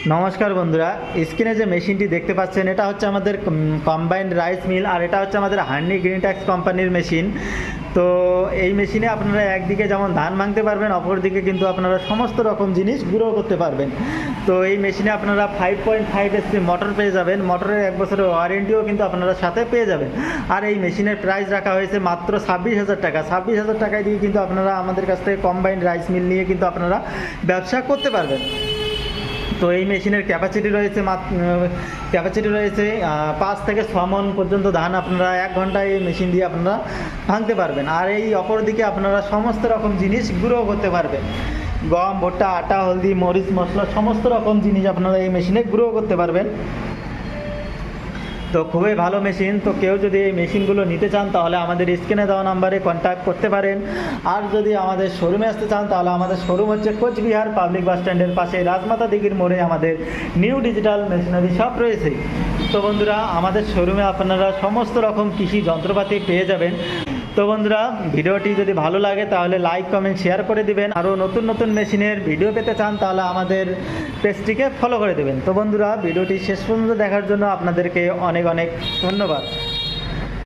নমস্কার বন্ধুরা, স্ক্রিনে যে মেশিনটি দেখতে পাচ্ছেন এটা হচ্ছে আমাদের কম্বাইন্ড রাইস মিল, আর এটা হচ্ছে আমাদের হান্ডি গ্রিনট্যাক্স কোম্পানির মেশিন। তো এই মেশিনে আপনারা একদিকে যেমন ধান ভাঙতে পারবেন, অপরদিকে কিন্তু আপনারা সমস্ত রকম জিনিস গুঁড়ো করতে পারবেন। তো এই মেশিনে আপনারা 5.5 এসপি মোটর পেয়ে যাবেন, মোটরের 1 বছরের ওয়ারেন্টিও কিন্তু আপনারা সাথে পেয়ে যাবেন। আর এই মেশিনের প্রাইস রাখা হয়েছে মাত্র 26,000 টাকা। 26,000 টাকায় দিয়ে কিন্তু আপনারা আমাদের কাছ থেকে কম্বাইন্ড রাইস মিল নিয়ে কিন্তু আপনারা ব্যবসা করতে পারবেন। তো এই মেশিনের ক্যাপাসিটি রয়েছে 5 থেকে 6 মণ পর্যন্ত ধান আপনারা 1 ঘন্টায় এই মেশিন দিয়ে আপনারা ভাঙতে পারবেন। আর এই অপর দিকে আপনারা সমস্ত রকম জিনিস গুঁড়ো করতে পারবেন। গম, ভুট্টা, আটা, হলদি, মরিচ, মশলা সমস্ত রকম জিনিস আপনারা এই মেশিনে গুঁড়ো করতে পারবেন। তো খুবই ভালো মেশিন। তো কেউ যদি এই মেশিনগুলো নিতে চান তাহলে আমাদের স্ক্রিনে দেওয়া নাম্বারে কন্ট্যাক্ট করতে পারেন। আর যদি আমাদের শোরুমে আসতে চান তাহলে আমাদের শোরুম হচ্ছে কোচবিহার পাবলিক বাস স্ট্যান্ডের পাশে রাজমাতা দিঘির মোড়ে আমাদের নিউ ডিজিটাল মেশিনারি শপ রয়েছে। তো বন্ধুরা, আমাদের শোরুমে আপনারা সমস্ত রকম কৃষি যন্ত্রপাতি পেয়ে যাবেন। তো বন্ধুরা, ভিডিওটি যদি ভালো লাগে তাহলে লাইক, কমেন্ট, শেয়ার করে দিবেন। আরও নতুন নতুন মেশিনের ভিডিও পেতে চান তাহলে আমাদের পেজটিকে ফলো করে দেবেন। তো বন্ধুরা, ভিডিওটি শেষ পর্যন্ত দেখার জন্য আপনাদেরকে অনেক অনেক ধন্যবাদ।